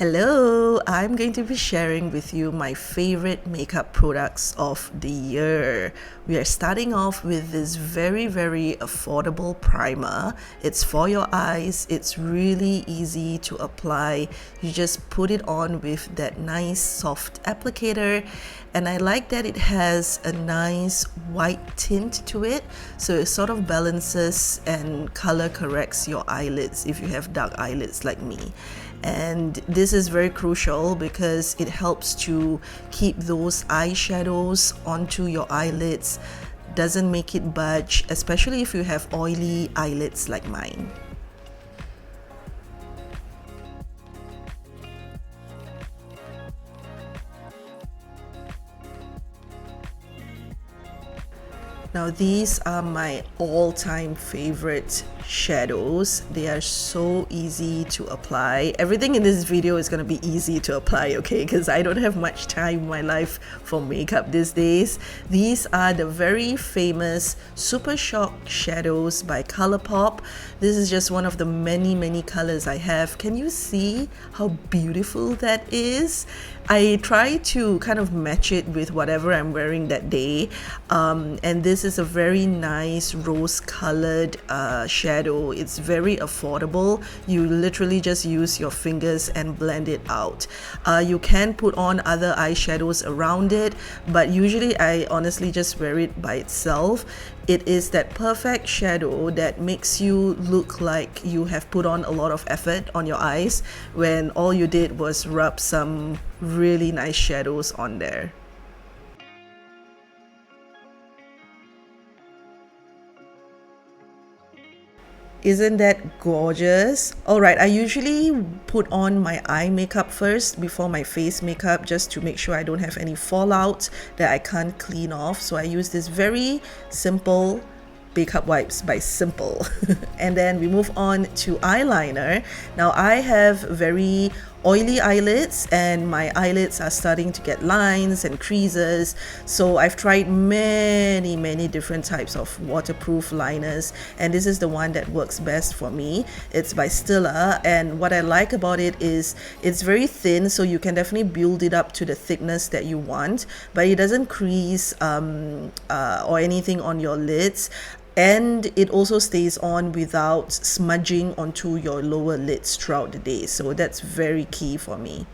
Hello, I'm going to be sharing with you my favorite makeup products of the year. We are starting off with this very affordable primer. It's for your eyes. It's really easy to apply. You just put it on with that nice soft applicator, and I like that it has a nice white tint to it, so it sort of balances and color corrects your eyelids if you have dark eyelids like me. And this is very crucial because it helps to keep those eyeshadows onto your eyelids, doesn't make it budge, especially if you have oily eyelids like mine. Now these are my all-time favorite shadows. They are so easy to apply. Everything in this video is going to be easy to apply, okay, because I don't have much time in my life for makeup these days. These are the very famous Super Shock shadows by Colourpop. This is just one of the many colors I have. Can you see how beautiful that is? I try to kind of match it with whatever I'm wearing that day, and this is a very nice rose colored shadow. It's very affordable. You literally just use your fingers and blend it out. You can put on other eyeshadows around it, but usually I honestly just wear it by itself. It is that perfect shadow that makes you look like you have put on a lot of effort on your eyes when all you did was rub some really nice shadows on there. Isn't that gorgeous? Alright, I usually put on my eye makeup first before my face makeup, just to make sure I don't have any fallout that I can't clean off. So I use this very simple makeup wipes by Simple. And then we move on to eyeliner. Now I have very oily eyelids and my eyelids are starting to get lines and creases, so I've tried many different types of waterproof liners, and this is the one that works best for me. It's by Stila, and what I like about it is it's very thin, so you can definitely build it up to the thickness that you want, but it doesn't crease or anything on your lids. And it also stays on without smudging onto your lower lids throughout the day, so that's very key for me.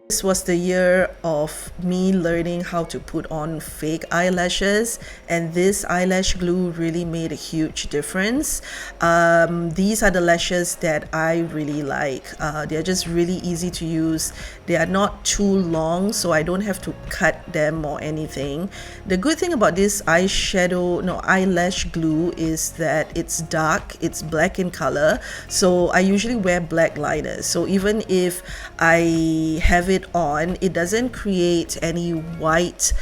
This was the year of me learning how to put on fake eyelashes, and this eyelash glue really made a huge difference. These are the lashes that I really like. They're just really easy to use. They are not too long, so I don't have to cut them or anything. The good thing about this eyelash glue is that it's dark, it's black in color, so I usually wear black liners. So even if I have it on, it doesn't create any white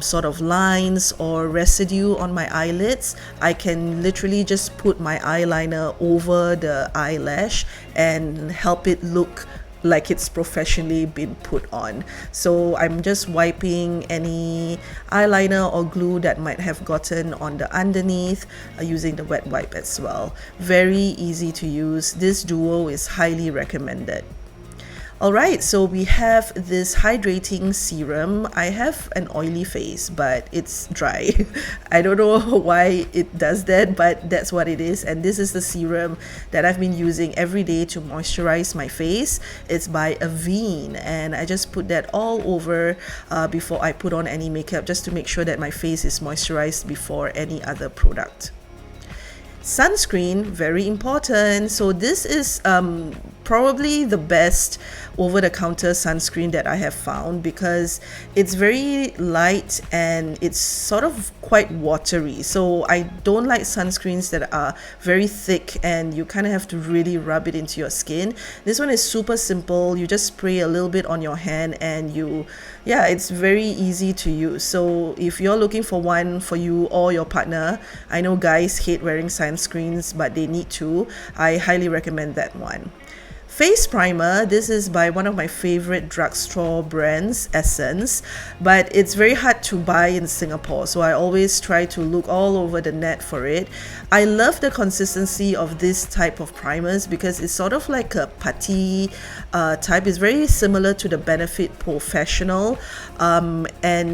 sort of lines or residue on my eyelids. I can literally just put my eyeliner over the eyelash and help it look like it's professionally been put on. So I'm just wiping any eyeliner or glue that might have gotten on the underneath using the wet wipe as well. Very easy to use. This duo is highly recommended. Alright, so we have this hydrating serum. I have an oily face, but it's dry. I don't know why it does that, but that's what it is. And this is the serum that I've been using every day to moisturize my face. It's by Avene, and I just put that all over before I put on any makeup, just to make sure that my face is moisturized before any other product. Sunscreen, very important. So this is probably the best over-the-counter sunscreen that I have found, because it's very light and it's sort of quite watery. So I don't like sunscreens that are very thick and you kind of have to really rub it into your skin. This one is super simple. You just spray a little bit on your hand and it's very easy to use. So if you're looking for one for you or your partner, I know guys hate wearing sunscreens, but they need to. I highly recommend that one. face primer. This is by one of my favorite drugstore brands, Essence, but it's very hard to buy in Singapore, so I always try to look all over the net for it. I love the consistency of this type of primers because it's sort of like a putty type. It's very similar to the Benefit Professional, and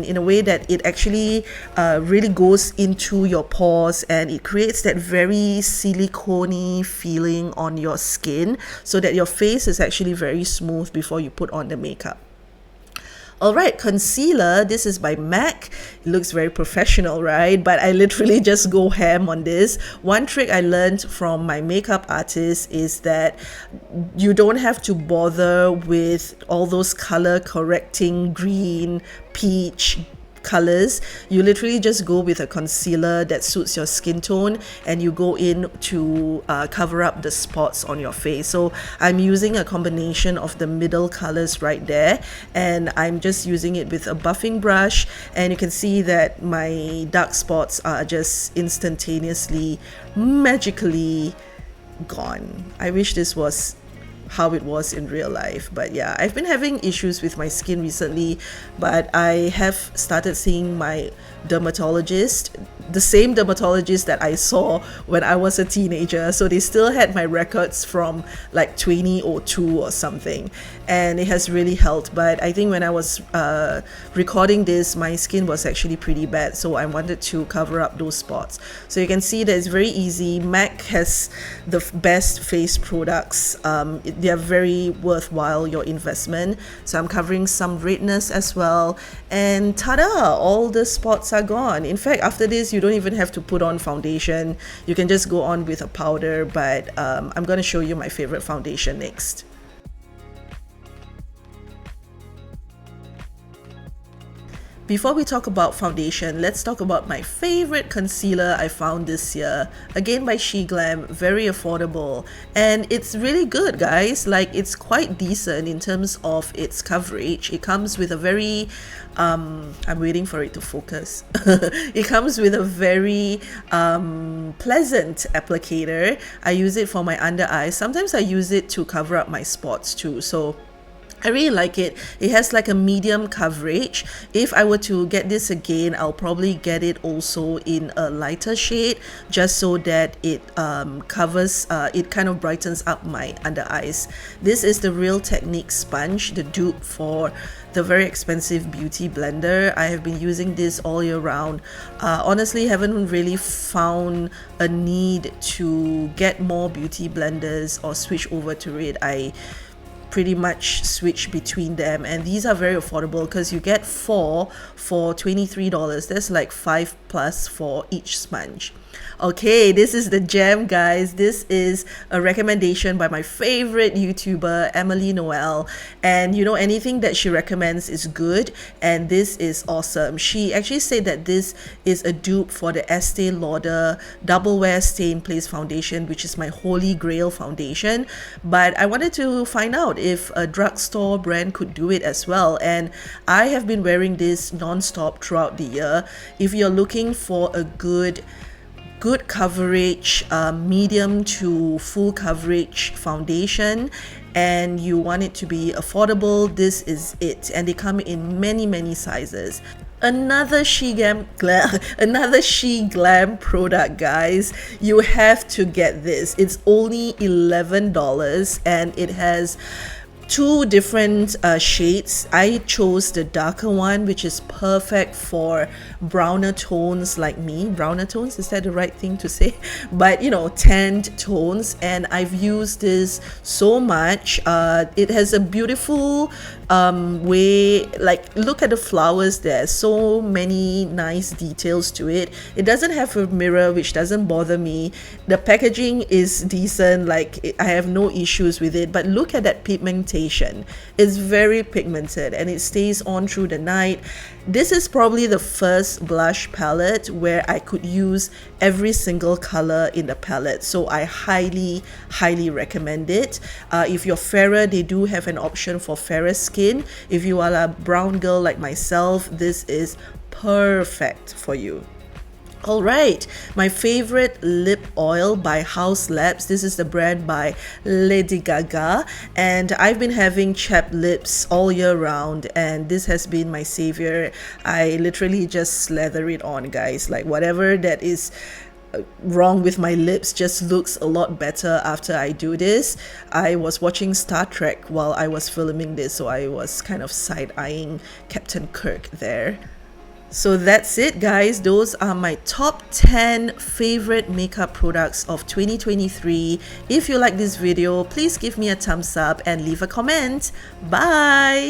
in a way that it actually really goes into your pores and it creates that very silicone-y feeling on your skin so that your face is actually very smooth before you put on the makeup. All right, concealer. This is by MAC. It looks very professional, right? But I literally just go ham on this. One trick I learned from my makeup artist is that you don't have to bother with all those color correcting green, peach colors. You literally just go with a concealer that suits your skin tone and you go in to cover up the spots on your face. So I'm using a combination of the middle colors right there, and I'm just using it with a buffing brush, and you can see that my dark spots are just instantaneously, magically gone. I wish this was how it was in real life, but yeah, I've been having issues with my skin recently, but I have started seeing my dermatologist, the same dermatologist that I saw when I was a teenager. So they still had my records from like 2002 or something, and it has really helped. But I think when I was recording this, my skin was actually pretty bad, so I wanted to cover up those spots. So you can see that it's very easy. MAC has the best face products. They are very worthwhile your investment. So I'm covering some redness as well, and ta-da, all the spots are gone. In fact, after this you don't even have to put on foundation. You can just go on with a powder, but I'm going to show you my favorite foundation next. Before we talk about foundation, let's talk about my favorite concealer I found this year. Again by SheGlam, very affordable. And it's really good, guys. Like, it's quite decent in terms of its coverage. It comes with a very, I'm waiting for it to focus. It comes with a very pleasant applicator. I use it for my under eyes. Sometimes I use it to cover up my spots too. So I really like it. It has like a medium coverage. If I were to get this again, I'll probably get it also in a lighter shade, just so that it covers, it kind of brightens up my under eyes. This is the Real Technique sponge, the dupe for the very expensive beauty blender. I have been using this all year round. Honestly, haven't really found a need to get more beauty blenders or switch over to it. I pretty much switch between them, and these are very affordable because you get 4 for $23. That's like 5 plus for each sponge. Okay, this is the gem, guys. This is a recommendation by my favorite YouTuber, Emily Noel, and you know, anything that she recommends is good, and this is awesome. She actually said that this is a dupe for the Estee Lauder Double Wear Stay in Place foundation, which is my holy grail foundation. But I wanted to find out if a drugstore brand could do it as well, and I have been wearing this non-stop throughout the year. If you're looking for a good coverage, medium to full coverage foundation, and you want it to be affordable, this is it. And they come in many sizes. Another SheGlam product, guys. You have to get this. It's only $11, and it has 2 different shades. I chose the darker one, which is perfect for browner tones like me. Browner tones, is that the right thing to say? But you know, tanned tones, and I've used this so much. It has a beautiful way, like, look at the flowers. There's so many nice details to it. It doesn't have a mirror, which doesn't bother me. The packaging is decent, like I have no issues with it. But look at that pigmentation. It's very pigmented and it stays on through the night. This is probably the first blush palette where I could use every single color in the palette, so I highly recommend it. If you're fairer, they do have an option for fairer skin. If you are a brown girl like myself, this is perfect for you. All right, my favorite lip oil by House Labs. This is the brand by Lady Gaga, and I've been having chapped lips all year round, and this has been my savior. I literally just slather it on, guys. Like whatever that is wrong with my lips just looks a lot better after I do this. I was watching Star Trek while I was filming this, so I was kind of side-eyeing Captain Kirk there. So that's it, guys. Those are my top 10 favorite makeup products of 2023. If you like this video, please give me a thumbs up and leave a comment. Bye!